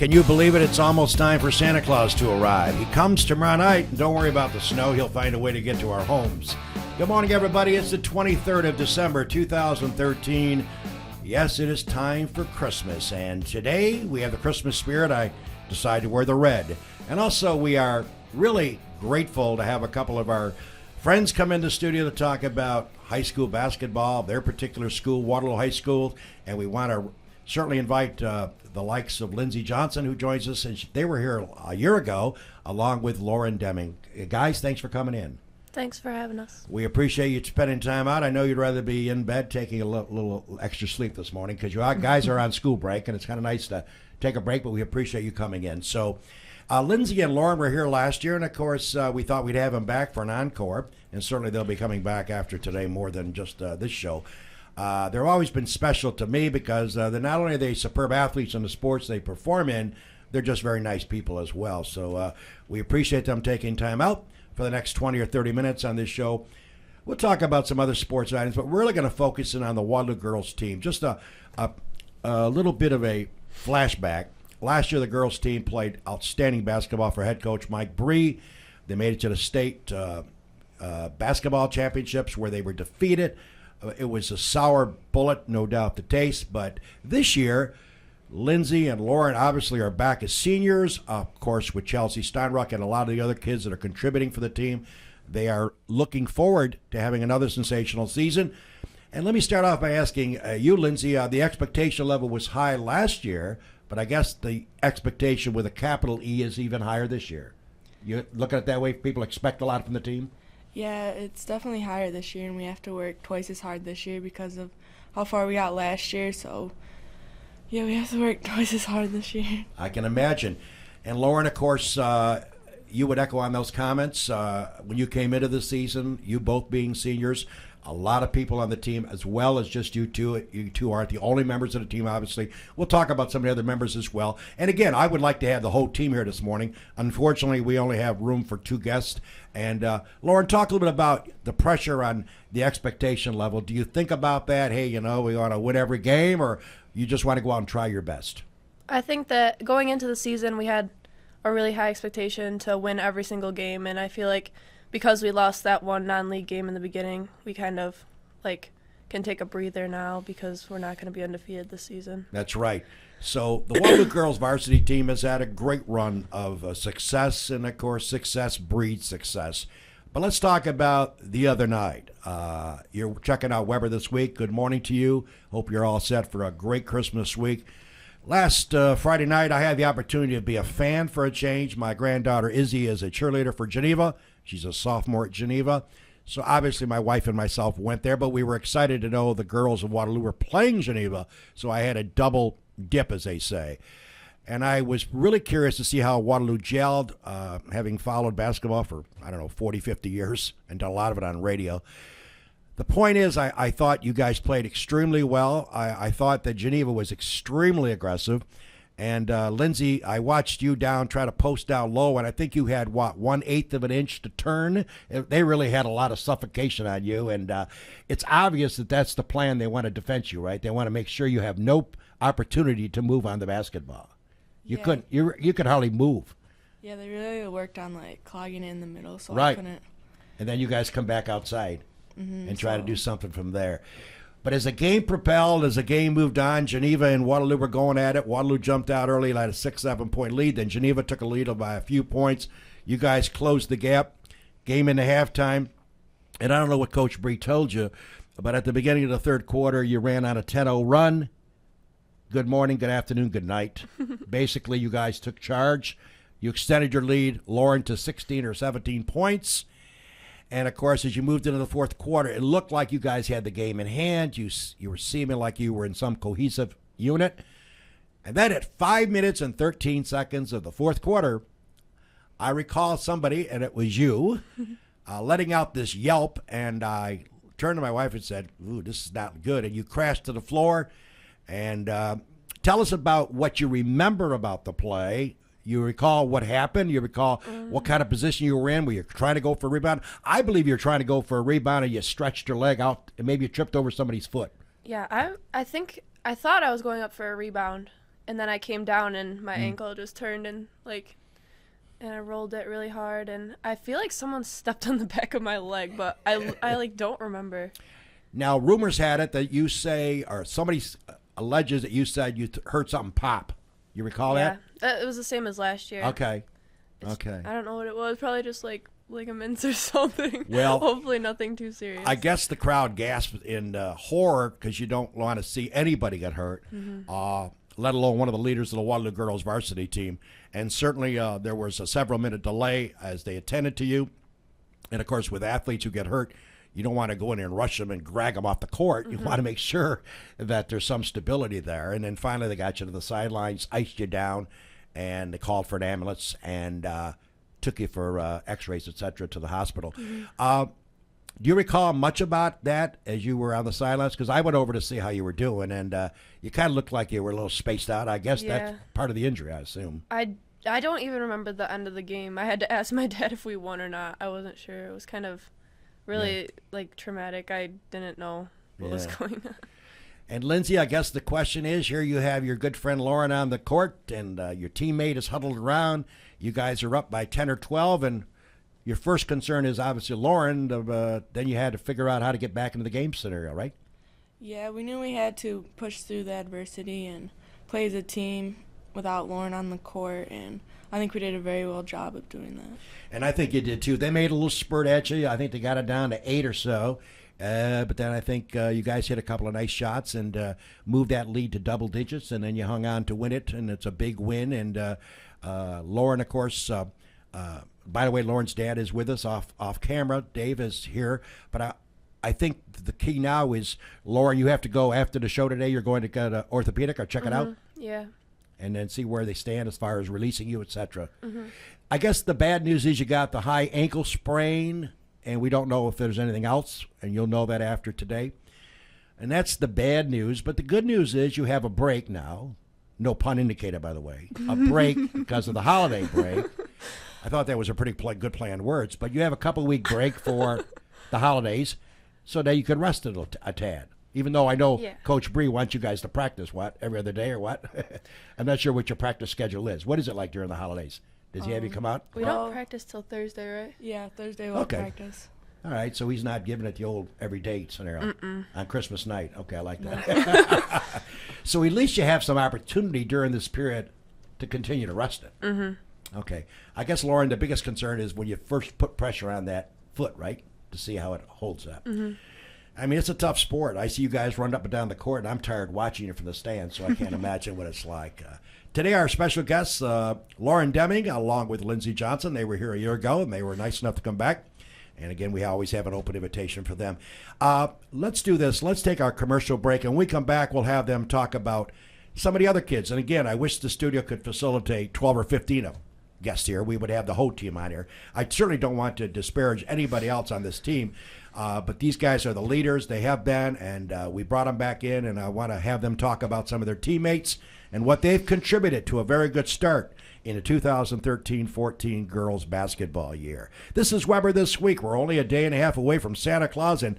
Can you believe it? It's almost time for Santa Claus to arrive. He comes tomorrow night, and don't worry about the snow. He'll find a way to get to our homes. Good morning, everybody. It's the 23rd of December, 2013. Yes, it is time for Christmas, and today we have the Christmas spirit. I decided to wear the red. And also, we are really grateful to have a couple of our friends come in the studio to talk about high school basketball, their particular school, Waterloo High School, and we want to certainly invite the likes of Lindsey Johnson, who joins us, and they were here a year ago, along with Lauren Deming. Guys, thanks for coming in. Thanks for having us. We appreciate you spending time out. I know you'd rather be in bed taking a little extra sleep this morning because you guys are on school break, and it's kind of nice to take a break, but we appreciate you coming in. So Lindsey and Lauren were here last year, and of course, we thought we'd have them back for an encore, and certainly they'll be coming back after today more than just this show. They've always been special to me because they're not only are they superb athletes in the sports they perform in, they're just very nice people as well. So we appreciate them taking time out for the next 20 or 30 minutes on this show. We'll talk about some other sports items, but we're really going to focus in on the Waterloo girls team. Just a little bit of a flashback. Last year, the girls team played outstanding basketball for head coach Mike Bree. They made it to the state basketball championships where they were defeated. It was a sour bullet, no doubt the taste, but this year, Lindsey and Lauren obviously are back as seniors, of course, with Chelsea Steinrock and a lot of the other kids that are contributing for the team. They are looking forward to having another sensational season. And let me start off by asking you, Lindsey, the expectation level was high last year, but I guess the expectation with a capital E is even higher this year. You look at it that way? People expect a lot from the team? Yeah, it's definitely higher this year, and we have to work twice as hard this year because of how far we got last year. So, yeah, we have to work twice as hard this year. I can imagine. And Lauren, of course, you would echo on those comments. When you came into the season, you both being seniors, a lot of people on the team, as well as just you two. You two aren't the only members of the team, obviously. We'll talk about some of the other members as well. And again, I would like to have the whole team here this morning. Unfortunately, we only have room for two guests. And Lauren, talk a little bit about the pressure on the expectation level. Do you think about that? Hey, we want to win every game, or you just want to go out and try your best? I think that going into the season, we had a really high expectation to win every single game, and I feel like because we lost that one non-league game in the beginning, we kind of can take a breather now because we're not going to be undefeated this season. That's right. So the Waterloo Girls Varsity team has had a great run of success, and of course, success breeds success. But let's talk about the other night. You're checking out Weber this week. Good morning to you. Hope you're all set for a great Christmas week. Last Friday night, I had the opportunity to be a fan for a change. My granddaughter Izzy is a cheerleader for Geneva. She's a sophomore at Geneva. So obviously my wife and myself went there, but we were excited to know the girls of Waterloo were playing Geneva. So I had a double dip, as they say. And I was really curious to see how Waterloo gelled, having followed basketball for, 40, 50 years and done a lot of it on radio. The point is, I thought you guys played extremely well. I thought that Geneva was extremely aggressive. And Lindsey, I watched you try to post down low, and I think you had, 1/8 of an inch to turn. They really had a lot of suffocation on you, and it's obvious that that's the plan. They want to defend you, right? They want to make sure you have no opportunity to move on the basketball. You couldn't. You could hardly move. Yeah, they really worked on clogging it in the middle, so right. I couldn't. And then you guys come back outside and try to do something from there. But as the game propelled, as the game moved on, Geneva and Waterloo were going at it. Waterloo jumped out early, had a 6-7 point lead. Then Geneva took a lead by a few points. You guys closed the gap. Game into halftime. And I don't know what Coach Bree told you, but at the beginning of the third quarter, you ran on a 10-0 run. Good morning, good afternoon, good night. Basically, you guys took charge. You extended your lead, Lauren, to 16 or 17 points. And, of course, as you moved into the fourth quarter, it looked like you guys had the game in hand. You were seeming like you were in some cohesive unit. And then at 5 minutes and 13 seconds of the fourth quarter, I recall somebody, and it was you, letting out this yelp. And I turned to my wife and said, "Ooh, this is not good." And you crashed to the floor. And tell us about what you remember about the play. You recall what happened? You recall what kind of position you were in? Were you trying to go for a rebound? I believe you were trying to go for a rebound and you stretched your leg out and maybe you tripped over somebody's foot. Yeah, I thought I was going up for a rebound, and then I came down and my ankle just turned and I rolled it really hard, and I feel like someone stepped on the back of my leg, but I don't remember. Now, rumors had it that you say, or somebody alleges that you said you heard something pop. You recall that? It was the same as last year. Okay. I don't know what it was. Probably just ligaments or something. Well, hopefully nothing too serious. I guess the crowd gasped in horror because you don't want to see anybody get hurt, let alone one of the leaders of the Waterloo Girls Varsity team. And certainly there was a several-minute delay as they attended to you. And, of course, with athletes who get hurt, you don't want to go in there and rush them and drag them off the court. You want to make sure that there's some stability there. And then finally they got you to the sidelines, iced you down, and they called for an ambulance and took you for x-rays, et cetera, to the hospital. Do you recall much about that as you were on the sidelines? Because I went over to see how you were doing, and you kind of looked like you were a little spaced out. I guess that's part of the injury, I assume. I don't even remember the end of the game. I had to ask my dad if we won or not. I wasn't sure. It was kind of really traumatic. I didn't know what was going on. And Lindsey, I guess the question is, here you have your good friend Lauren on the court, and your teammate is huddled around. You guys are up by 10 or 12, and your first concern is obviously Lauren. Then you had to figure out how to get back into the game scenario, right? Yeah, we knew we had to push through the adversity and play as a team without Lauren on the court, and I think we did a very well job of doing that. And I think you did too. They made a little spurt at you. I think they got it down to 8 or so. But then I think you guys hit a couple of nice shots and moved that lead to double digits, and then you hung on to win it, and it's a big win. And Lauren, of course, by the way, Lauren's dad is with us off camera. Dave is here. But I think the key now is, Lauren, you have to go after the show today. You're going to get an orthopedic or check it out? Yeah. And then see where they stand as far as releasing you, etc. I guess the bad news is you got the high ankle sprain, and we don't know if there's anything else, and you'll know that after today. And that's the bad news. But the good news is you have a break now. No pun indicated, by the way. A break because of the holiday break. I thought that was a pretty good play on words. But you have a couple-week break for the holidays so that you can rest a tad. Even though I know Coach Bree wants you guys to practice, every other day or what? I'm not sure what your practice schedule is. What is it like during the holidays? Does he have you come out? We don't practice till Thursday, right? Yeah, Thursday we'll practice. All right, so he's not giving it the old everyday scenario on Christmas night. Okay, I like that. So at least you have some opportunity during this period to continue to rest it. Okay. I guess, Lauren, the biggest concern is when you first put pressure on that foot, right, to see how it holds up. I mean, it's a tough sport. I see you guys run up and down the court, and I'm tired watching you from the stands, so I can't imagine what it's like. Today, our special guests, Lauren Deming, along with Lindsey Johnson. They were here a year ago, and they were nice enough to come back. And again, we always have an open invitation for them. Let's do this. Let's take our commercial break, and when we come back, we'll have them talk about some of the other kids. And again, I wish the studio could facilitate 12 or 15 of guests here. We would have the whole team on here. I certainly don't want to disparage anybody else on this team, but these guys are the leaders. They have been, and we brought them back in, and I want to have them talk about some of their teammates and what they've contributed to a very good start in the 2013-14 girls basketball year. This is Weber This Week. We're only a day and a half away from Santa Claus, and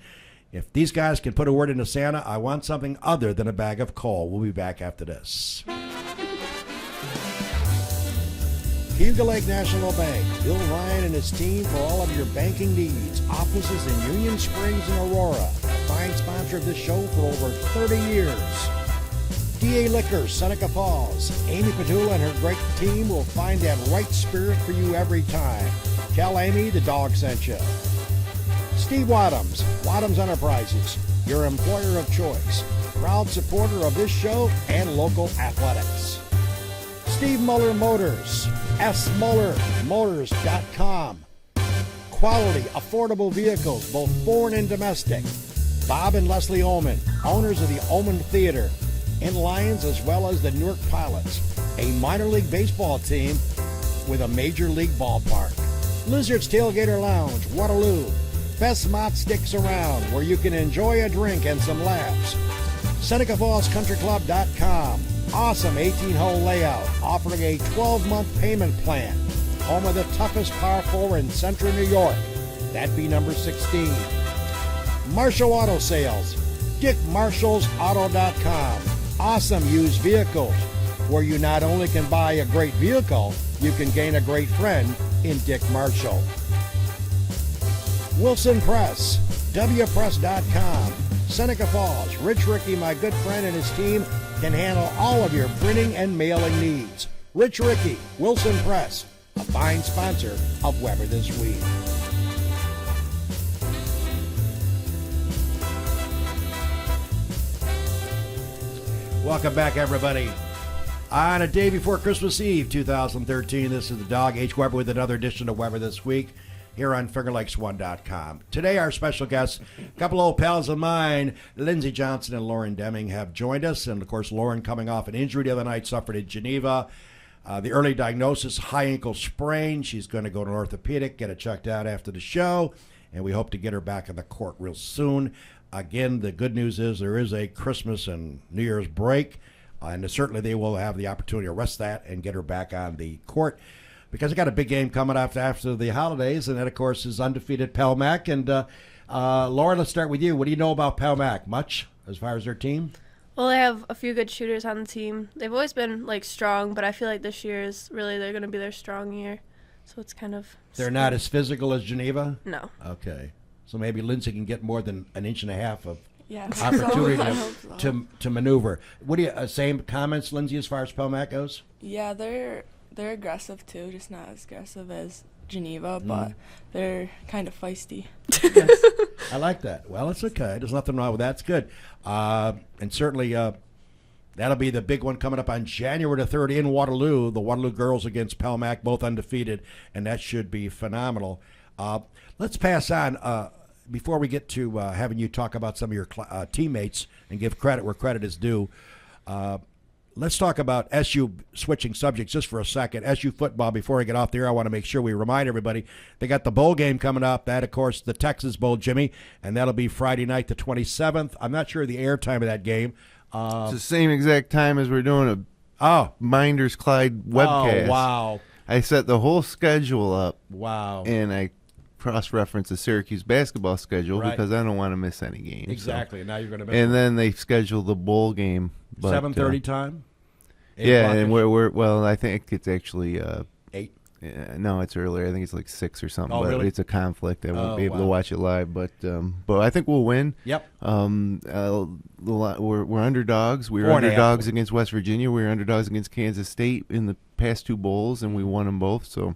if these guys can put a word into Santa, I want something other than a bag of coal. We'll be back after this. Fingerlakes National Bank. Bill Ryan and his team for all of your banking needs. Offices in Union Springs and Aurora. A fine sponsor of this show for over 30 years. DA Liquors, Seneca Falls. Amy Padula and her great team will find that right spirit for you every time. Tell Amy the dog sent you. Steve Wadhams, Wadhams Enterprises, your employer of choice. Proud supporter of this show and local athletics. Steve Muller Motors, smullermotors.com. Quality, affordable vehicles, both foreign and domestic. Bob and Leslie Oman, owners of the Oman Theater in Lions, as well as the Newark Pilots, a minor league baseball team with a major league ballpark. Lizard's Tailgater Lounge, Waterloo. Best Mott Sticks around, where you can enjoy a drink and some laughs. SenecaFallsCountryClub.com. Awesome 18-hole layout, offering a 12-month payment plan. Home of the toughest par 4 in central New York. That'd be number 16. Marshall Auto Sales. DickMarshallsAuto.com. Awesome used vehicles where you not only can buy a great vehicle, you can gain a great friend in Dick Marshall. Wilson Press, wpress.com, Seneca Falls. Rich Ricky, my good friend, and his team can handle all of your printing and mailing needs. Rich Ricky, Wilson Press, a fine sponsor of Weber This Week. Welcome back, everybody. On a day before Christmas Eve, 2013, this is the Dog H. Weber with another edition of Weber This Week here on Fingerlakes1.com. Today, our special guests, a couple old pals of mine, Lindsey Johnson and Lauren Deming, have joined us. And, of course, Lauren coming off an injury the other night, suffered in Geneva. The early diagnosis, high ankle sprain. She's going to go to an orthopedic, get it checked out after the show, and we hope to get her back in the court real soon. Again, the good news is there is a Christmas and New Year's break, and certainly they will have the opportunity to rest that and get her back on the court, because they got a big game coming up after the holidays, and that, of course, is undefeated Pelmac. And Lauren, let's start with you. What do you know about Pelmac? Much as far as their team? Well, they have a few good shooters on the team. They've always been strong, but I feel like this year is really they're going to be their strong year. So it's kind of they're not as physical as Geneva? No. Okay. So maybe Lindsey can get more than an inch and a half of Yes. opportunity I hope so. to maneuver. What do you same comments, Lindsey, as far as Pelmac goes? Yeah, they're aggressive too, just not as aggressive as Geneva, but they're kind of feisty. Yes. I like that. Well, it's okay. There's nothing wrong with that. It's good. And certainly that'll be the big one coming up on January the 3rd in Waterloo. The Waterloo Girls against Pelmac, both undefeated, and that should be phenomenal. Let's pass on. Before we get to having you talk about some of your teammates and give credit where credit is due, let's talk about SU, switching subjects just for a second. SU football, before I get off the air, I want to make sure we remind everybody they got the bowl game coming up. That, of course, the Texas Bowl, Jimmy, and that'll be Friday night, the 27th. I'm not sure the air time of that game. It's the same exact time as we're doing a Minders Clyde webcast. Oh, wow. I set the whole schedule up. Wow. And I cross-reference the Syracuse basketball schedule because I don't want to miss any games. Exactly. So. Now you're going to miss And then they scheduled the bowl game. 7:30 time? Yeah, and well, I think it's actually 8. No, it's earlier. I think it's like 6 or something. Oh, but really? it's a conflict. I won't be able wow. to watch it live. But I think we'll win. Yep. We're underdogs. We were 4.5. underdogs against West Virginia. We were underdogs against Kansas State in the past 2 bowls, and we won them both. So,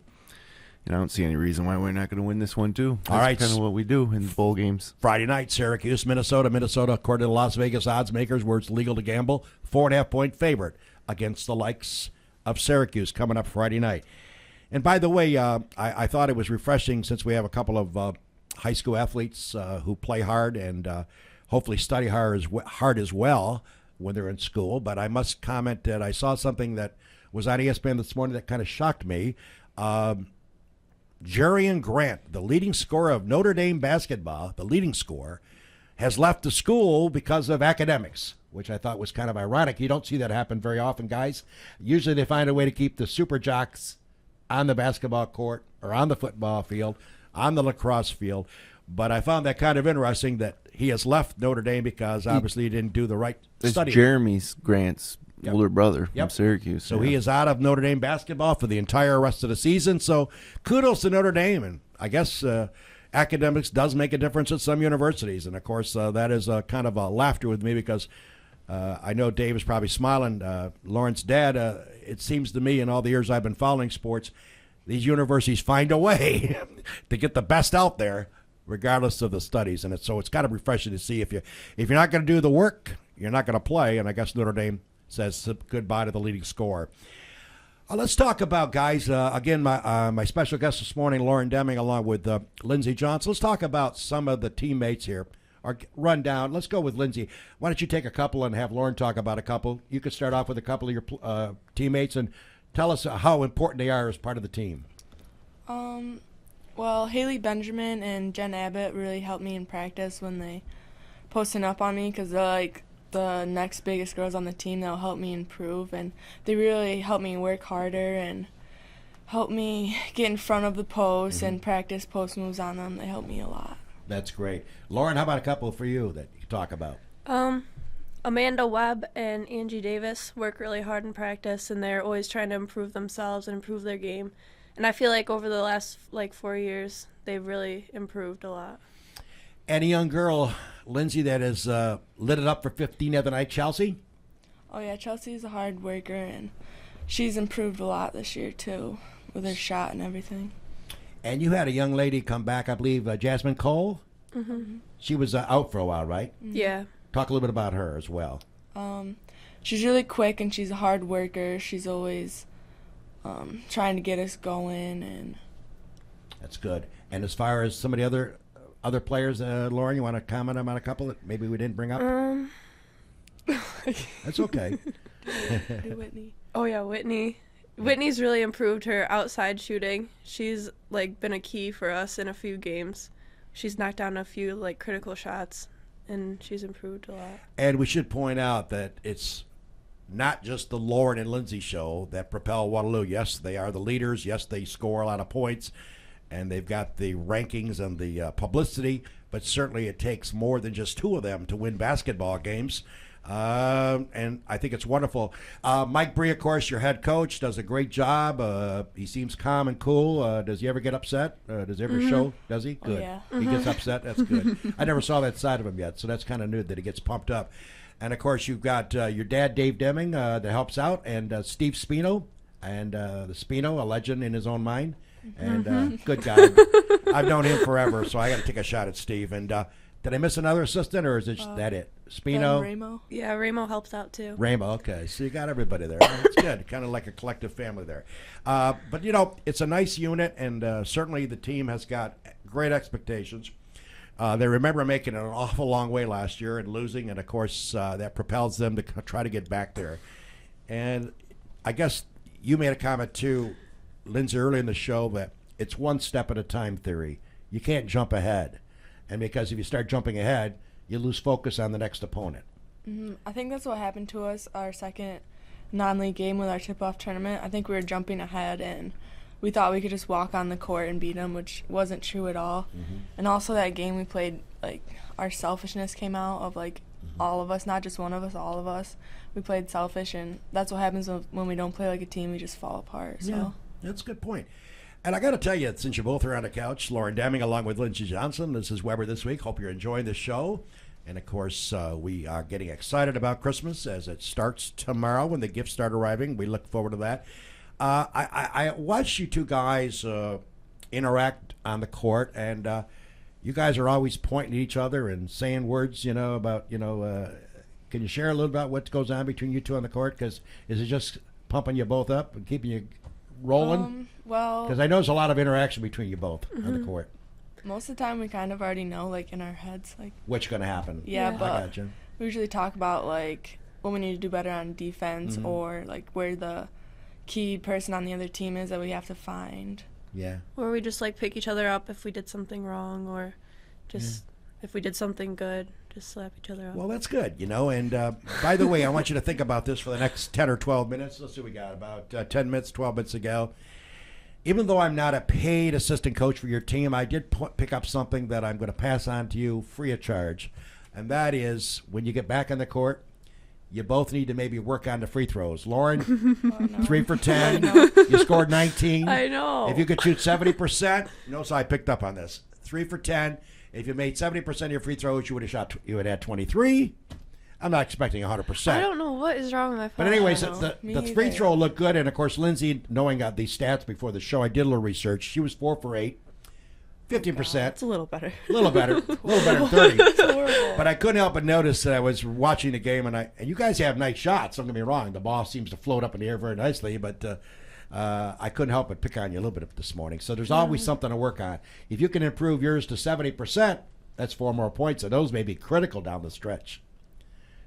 I don't see any reason why we're not going to win this one too. That's All right. kind of what we do in bowl games. Friday night, Syracuse, Minnesota. Minnesota, according to the Las Vegas odds makers, where it's legal to gamble, 4.5-point favorite against the likes of Syracuse coming up Friday night. And by the way, I thought it was refreshing, since we have a couple of high school athletes who play hard and hopefully study hard as well when they're in school. But I must comment that I saw something that was on ESPN this morning that kind of shocked me. Jerian Grant, the leading scorer of Notre Dame basketball, the leading scorer, has left the school because of academics, which I thought was kind of ironic. You don't see that happen very often, guys. Usually they find a way to keep the super jocks on the basketball court or on the football field, on the lacrosse field. But I found that kind of interesting that he has left Notre Dame because obviously he didn't do the right study. Jeremy's Grant's older brother from Syracuse. So he is out of Notre Dame basketball for the entire rest of the season. So kudos to Notre Dame. And I guess academics does make a difference at some universities. And, of course, that is kind of a laughter with me because I know Dave is probably smiling. Lauren's dad, it seems to me in all the years I've been following sports, these universities find a way to get the best out there regardless of the studies. And so it's kind of refreshing to see if you're not going to do the work, you're not going to play. And I guess Notre Dame says goodbye to the leading scorer. Let's talk about, guys, again, my special guest this morning, Lauren Deming, along with Lindsey Johnson. Let's talk about some of the teammates here. Or run down. Let's go with Lindsey. Why don't you take a couple and have Lauren talk about a couple? You could start off with a couple of your teammates and tell us how important they are as part of the team. Well, Haley Benjamin and Jen Abbott really helped me in practice when they posting up on me because they're like the next biggest girls on the team that'll help me improve, and they really help me work harder and help me get in front of the post and practice post moves on them. They help me a lot. That's great. Lauren, how about a couple for you that you can talk about? Amanda Webb and Angie Davis work really hard in practice, and they're always trying to improve themselves and improve their game. And I feel like over the last 4 years, they've really improved a lot. And a young girl, Lindsay, that has lit it up for 15 the other night, Chelsea. Oh yeah, Chelsea's a hard worker, and she's improved a lot this year too with her shot and everything. And you had a young lady come back, I believe, Jasmine Cole. Mm-hmm. She was out for a while, right? Yeah. Talk a little bit about her as well. She's really quick, and she's a hard worker. She's always trying to get us going, and That's good. And as far as some of the other players, Lauren, you want to comment on a couple that maybe we didn't bring up? That's okay. do Whitney. Oh yeah, Whitney. Whitney's really improved her outside shooting. She's been a key for us in a few games. She's knocked down a few critical shots, and she's improved a lot. And we should point out that it's not just the Lauren and Lindsay show that propel Waterloo. Yes, they are the leaders. Yes, they score a lot of points, and they've got the rankings and the publicity. But certainly it takes more than just two of them to win basketball games. And I think it's wonderful. Mike Bree, of course, your head coach, does a great job. He seems calm and cool. Does he ever get upset? Does he ever show? Does he? Good. Yeah. He gets upset? That's good. I never saw that side of him yet, so that's kind of new that he gets pumped up. And, of course, you've got your dad, Dave Deming, that helps out, and Steve Spino, and the Spino, a legend in his own mind, and good guy. I've known him forever, so I got to take a shot at Steve. And did I miss another assistant, or is it that it? Spino? Ramo. Yeah, Ramo helps out too. Ramo, okay. So you got everybody there. That's good. Kind of like a collective family there. But, it's a nice unit, and certainly the team has got great expectations. They remember making it an awful long way last year and losing, and, of course, that propels them to try to get back there. And I guess you made a comment, too, Lindsay, early in the show, that it's one step at a time theory. You can't jump ahead. And because if you start jumping ahead, you lose focus on the next opponent. I think that's what happened to us our second non-league game with our tip-off tournament. I think we were jumping ahead, and we thought we could just walk on the court and beat them, which wasn't true at all. And also that game we played, our selfishness came out of, all of us, not just one of us, all of us. We played selfish, and that's what happens when we don't play like a team. We just fall apart. So. Yeah, that's a good point. And I got to tell you, since you both are on the couch, Lauren Deming along with Lindsey Johnson, this is Weber This Week. Hope you're enjoying the show. And, of course, we are getting excited about Christmas as it starts tomorrow when the gifts start arriving. We look forward to that. I watched you two guys interact on the court, and you guys are always pointing at each other and saying words, about, can you share a little about what goes on between you two on the court? Because is it just pumping you both up and keeping you rolling? Well, because I know there's a lot of interaction between you both on the court. Most of the time we kind of already know, in our heads, what's going to happen. Yeah, Yeah. but I gotcha. we usually talk about, what we need to do better on defense or, where the key person on the other team is that we have to find. Yeah. Or we just pick each other up if we did something wrong, or just if we did something good, just slap each other up. Well, that's good, And by the way, I want you to think about this for the next 10 or 12 minutes. Let's see what we got. About 10 minutes, 12 minutes ago. Even though I'm not a paid assistant coach for your team, I did pick up something that I'm going to pass on to you free of charge. And that is, when you get back on the court, you both need to maybe work on the free throws. Lauren, 3 for 10. You scored 19. I know. If you could shoot 70%, notice I picked up on this. 3 for 10. If you made 70% of your free throws, you would have had 23. I'm not expecting 100%. I don't know what is wrong with my phone. But anyways, I know. Me the free either. throw looked good. And, of course, Lindsay, knowing these stats before the show, I did a little research. She was 4 for 8, 15%. It's a little better. A little better than 30. It's horrible. But I couldn't help but notice that I was watching the game, and you guys have nice shots. Don't get me wrong. The ball seems to float up in the air very nicely, but I couldn't help but pick on you a little bit this morning. So there's always something to work on. If you can improve yours to 70%, that's 4 more points, and those may be critical down the stretch.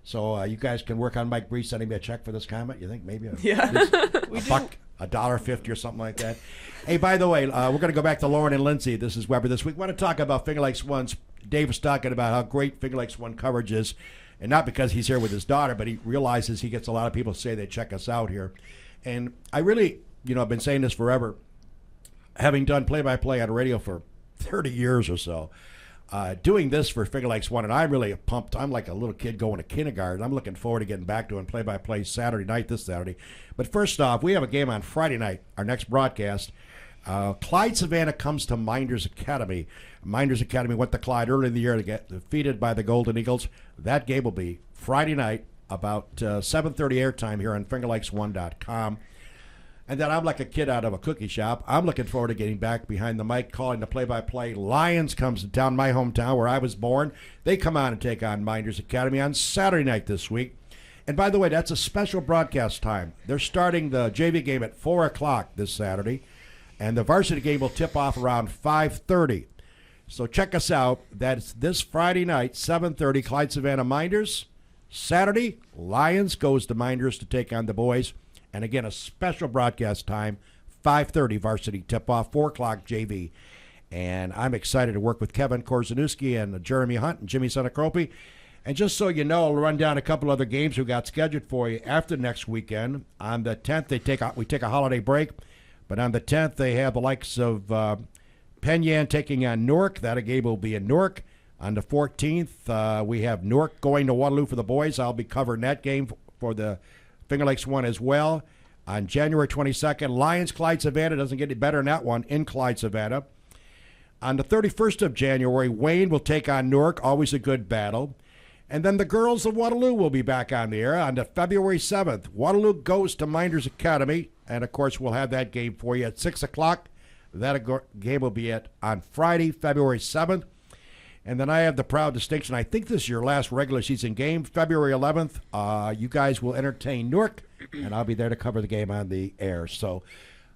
So you guys can work on Mike Bree sending me a check for this comment. You think maybe a buck, $1.50 or something like that. Hey, by the way, we're going to go back to Lauren and Lindsay. This is Weber This Week. We want to talk about Fingerlakes One's. Dave was talking about how great Fingerlakes One coverage is, and not because he's here with his daughter, but he realizes he gets a lot of people say they check us out here. And I really, I've been saying this forever, having done play-by-play on radio for 30 years or so. doing this for Fingerlakes One, and I'm really pumped. I'm like a little kid going to kindergarten. I'm looking forward to getting back to it and play-by-play Saturday night, this Saturday. But first off, we have a game on Friday night, our next broadcast. Clyde Savannah comes to Minders Academy. Minders Academy went to Clyde early in the year to get defeated by the Golden Eagles. That game will be Friday night, about 7:30 airtime here on fingerlakes1.com. And then I'm like a kid out of a cookie shop. I'm looking forward to getting back behind the mic, calling the play-by-play. Lions comes to town, my hometown, where I was born. They come on and take on Minders Academy on Saturday night this week. And by the way, that's a special broadcast time. They're starting the JV game at 4 o'clock this Saturday, and the varsity game will tip off around 5:30. So check us out. That's this Friday night, 7:30, Clyde Savannah Minders. Saturday, Lions goes to Minders to take on the boys. And again, a special broadcast time, 5:30 varsity tip-off, 4 o'clock JV. And I'm excited to work with Kevin Korzeniewski and Jeremy Hunt and Jimmy Senakropi. And just so you know, I'll run down a couple other games we got scheduled for you after next weekend. On the 10th, we take a holiday break. But on the 10th, they have the likes of Penyan taking on Newark. That game will be in Newark. On the 14th, we have Newark going to Waterloo for the boys. I'll be covering that game for the Fingerlakes One as well. On January 22nd, Lions Clyde Savannah. Doesn't get any better than that one in Clyde Savannah. On the 31st of January, Wayne will take on Newark. Always a good battle. And then the girls of Waterloo will be back on the air on the February 7th. Waterloo goes to Minders Academy. And, of course, we'll have that game for you at 6 o'clock. That game will be on Friday, February 7th. And then I have the proud distinction, I think this is your last regular season game, February 11th. You guys will entertain Newark, and I'll be there to cover the game on the air. So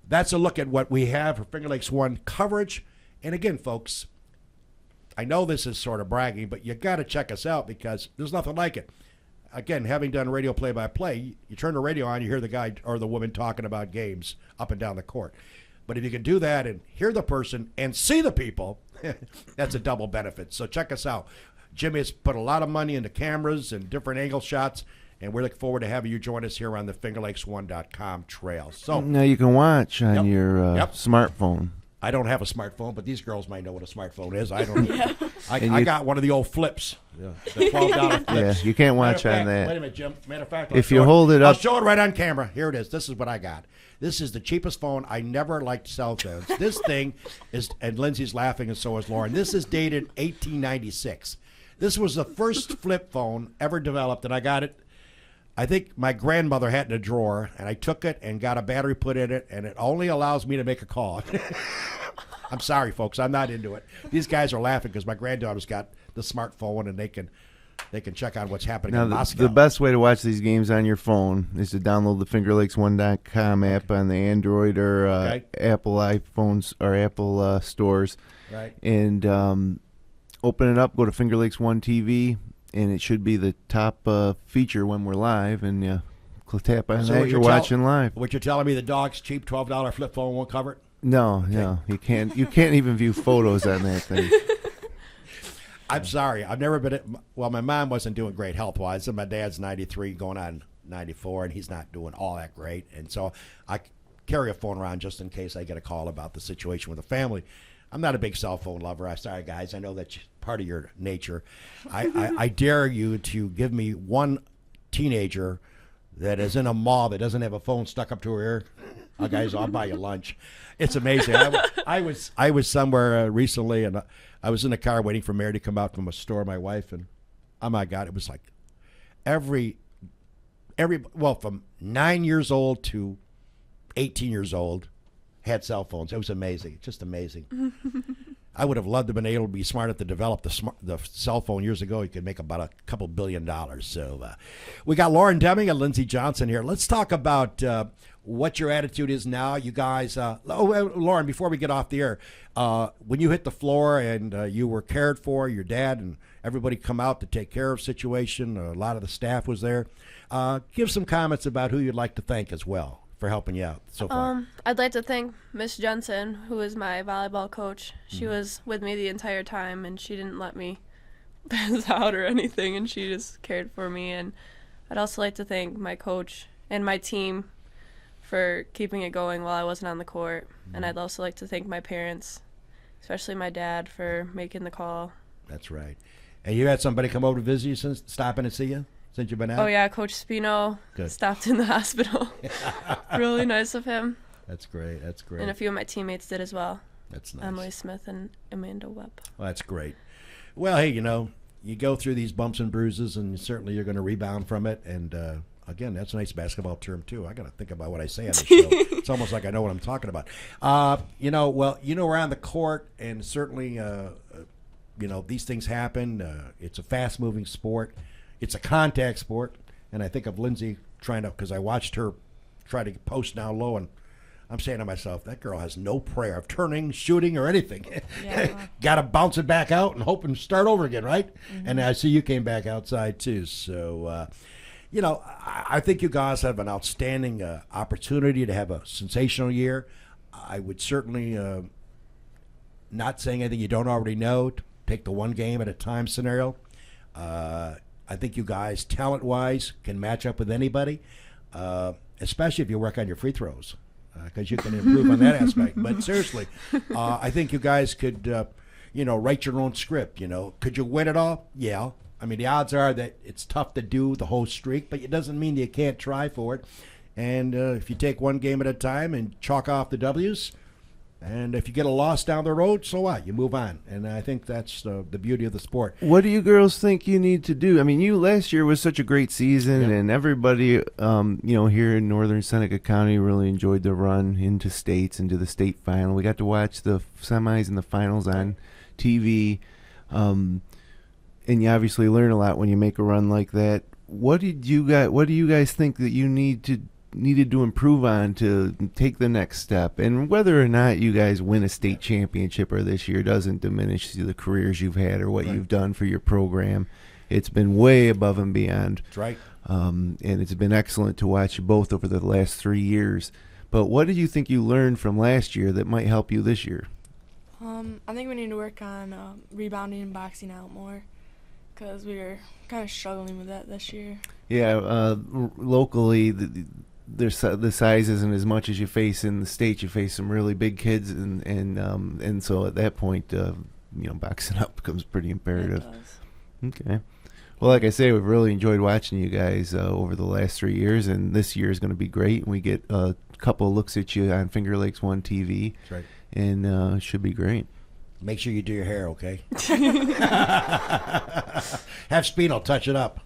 that's a look at what we have for Fingerlakes One coverage. And again, folks, I know this is sort of bragging, but you got to check us out because there's nothing like it. Again, having done radio play-by-play, you turn the radio on, you hear the guy or the woman talking about games up and down the court. But if you can do that and hear the person and see the people, that's a double benefit. So check us out. Jimmy has put a lot of money into cameras and different angle shots, and we're looking forward to having you join us here on the fingerlakes1.com trail. So now you can watch on your smartphone. I don't have a smartphone, but these girls might know what a smartphone is. I don't. I got one of the old flips, the $12 flips. Yeah, you can't watch on that. Wait a minute, Jim. Matter of fact, if you hold it up, I'll show it right on camera. Here it is. This is what I got. This is the cheapest phone. I never liked cell phones. This thing is, and Lindsay's laughing, and so is Lauren. This is dated 1896. This was the first flip phone ever developed, and I got it. I think my grandmother had it in a drawer, and I took it and got a battery put in it, and it only allows me to make a call. I'm sorry, folks. I'm not into it. These guys are laughing because my granddaughter's got the smartphone, and they can check out what's happening in Moscow. The best way to watch these games on your phone is to download the fingerlakes1.com app on the Android or Apple iPhones or Apple stores. Right. And open it up, go to Fingerlakes One TV, and it should be the top feature when we're live. And tap on that. You're watching live. What you're telling me, the dog's cheap $12 flip phone won't cover it? No, you can't. You can't even view photos on that thing. I'm sorry. I've never been. Well, my mom wasn't doing great health-wise, and my dad's 93, going on 94, and he's not doing all that great. And so I carry a phone around just in case I get a call about the situation with the family. I'm not a big cell phone lover. I'm sorry, guys. I know that's part of your nature. I dare you to give me one teenager that is in a mall that doesn't have a phone stuck up to her ear. Guys, I'll buy you lunch. It's amazing. I was somewhere recently, and I was in the car waiting for Mary to come out from a store, my wife, and oh my God, it was like from 9 years old to 18 years old had cell phones. It was amazing, just amazing. I would have loved to have been able to be smart enough to develop the cell phone years ago. You could make about a couple $1 billion. So we got Lauren Deming and Lindsey Johnson here. Let's talk about what your attitude is now. You guys, Lauren, before we get off the air, when you hit the floor and you were cared for, your dad and everybody come out to take care of the situation, a lot of the staff was there. Give some comments about who you'd like to thank as well for helping you out so far. I'd like to thank Miss Jensen, who is my volleyball coach. She was with me the entire time, and she didn't let me pass out or anything, and she just cared for me. And I'd also like to thank my coach and my team for keeping it going while I wasn't on the court. And I'd also like to thank my parents, especially my dad, for making the call That's right. And you had somebody come over to visit you since stopping to see you since you've been out? Oh yeah, Coach Spino stopped in the hospital. Really nice of him. That's great. That's great. And a few of my teammates did as well. That's nice. Emily Smith and Amanda Webb. Well, that's great. Well, hey, you go through these bumps and bruises, and certainly you're going to rebound from it. And again, that's a nice basketball term too. I got to think about what I say on the show. It's almost like I know what I'm talking about. We're on the court, and certainly, these things happen. It's a fast-moving sport. It's a contact sport, and I think of Lindsey trying to, because I watched her try to post down low, and I'm saying to myself, that girl has no prayer of turning, shooting, or anything. Yeah. Got to bounce it back out and hope and start over again, right? Mm-hmm. And I see you came back outside too. So, I think you guys have an outstanding opportunity to have a sensational year. I would certainly, not saying anything you don't already know, take the one game at a time scenario. I think you guys, talent-wise, can match up with anybody, especially if you work on your free throws, because you can improve on that aspect. But seriously, I think you guys could, write your own script. Could you win it all? Yeah. I mean, the odds are that it's tough to do the whole streak, but it doesn't mean you can't try for it. And if you take one game at a time and chalk off the W's, and if you get a loss down the road, so what? You move on. And I think that's the beauty of the sport. What do you girls think you need to do? I mean, you last year was such a great season, and everybody, here in northern Seneca County really enjoyed the run into states, into the state final. We got to watch the semis and the finals on TV, and you obviously learn a lot when you make a run like that. What do you guys think that you needed to improve on to take the next step? And whether or not you guys win a state championship or this year doesn't diminish the careers you've had or what you've done for your program. It's been way above and beyond. That's right. And it's been excellent to watch you both over the last 3 years. But what did you think you learned from last year that might help you this year? I think we need to work on rebounding and boxing out more, because we were kind of struggling with that this year. Yeah, locally, the size isn't as much as you face in the States. You face some really big kids, and so at that point, boxing up becomes pretty imperative. Okay. Well, like I say, we've really enjoyed watching you guys over the last 3 years, and this year is going to be great. And we get a couple of looks at you on Fingerlakes One TV. That's right. And it should be great. Make sure you do your hair, okay? Have Speedo touch it up.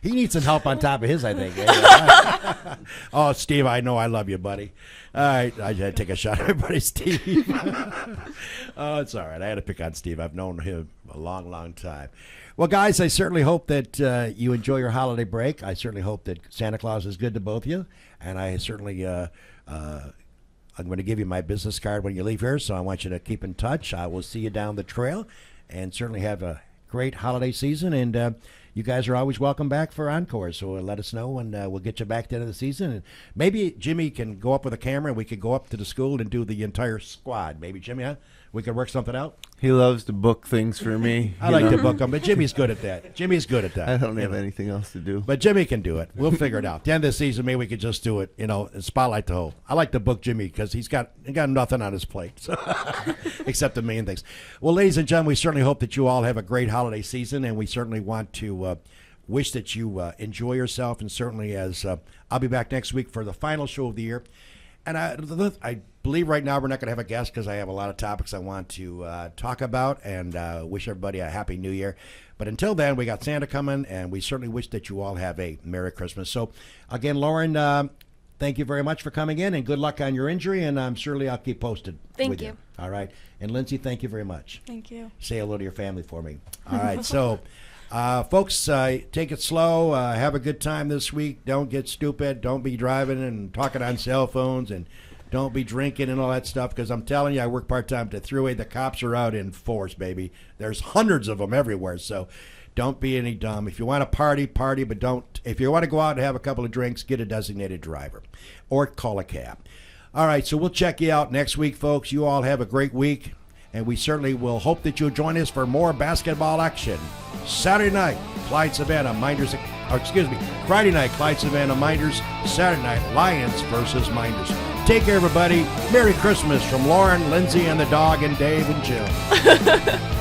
He needs some help on top of his, I think. Oh, Steve, I know I love you, buddy. All right, I had to take a shot at everybody, Steve. Oh, it's all right. I had to pick on Steve. I've known him a long, long time. Well, guys, I certainly hope that you enjoy your holiday break. I certainly hope that Santa Claus is good to both of you. And I certainly, I'm going to give you my business card when you leave here, so I want you to keep in touch. I will see you down the trail, and certainly have a great holiday season. And you guys are always welcome back for encores, so let us know, and we'll get you back at the end of the season. And maybe Jimmy can go up with a camera, and we could go up to the school and do the entire squad. Maybe, Jimmy, huh? We could work something out. He loves to book things for me. I like to book them, but Jimmy's good at that. Jimmy's good at that. I don't have anything else to do. But Jimmy can do it. We'll figure it out. At the end of the season, maybe we could just do it, and spotlight the whole. I like to book Jimmy because he got nothing on his plate, so except the main things. Well, ladies and gentlemen, we certainly hope that you all have a great holiday season, and we certainly want to wish that you enjoy yourself, and certainly as I'll be back next week for the final show of the year. And I believe right now we're not going to have a guest because I have a lot of topics I want to talk about, and wish everybody a Happy New Year. But until then, we got Santa coming, and we certainly wish that you all have a Merry Christmas. So, again, Lauren, thank you very much for coming in, and good luck on your injury, and I'll keep posted with you. All right. And Lindsey, thank you very much. Thank you. Say hello to your family for me. All right. So, folks, take it slow. Have a good time this week. Don't get stupid. Don't be driving and talking on cell phones, and don't be drinking and all that stuff, because I'm telling you, I work part-time at the Thruway. The cops are out in force, baby. There's hundreds of them everywhere, so don't be any dumb. If you want to party, but don't. If you want to go out and have a couple of drinks, get a designated driver or call a cab. All right, so we'll check you out next week, folks. You all have a great week, and we certainly will hope that you'll join us for more basketball action. Saturday night, Clyde-Savannah Minders, Friday night, Clyde-Savannah Minders. Saturday night, Lions versus Minders. Take care, everybody. Merry Christmas from Lauren, Lindsay, and the dog, and Dave and Jill.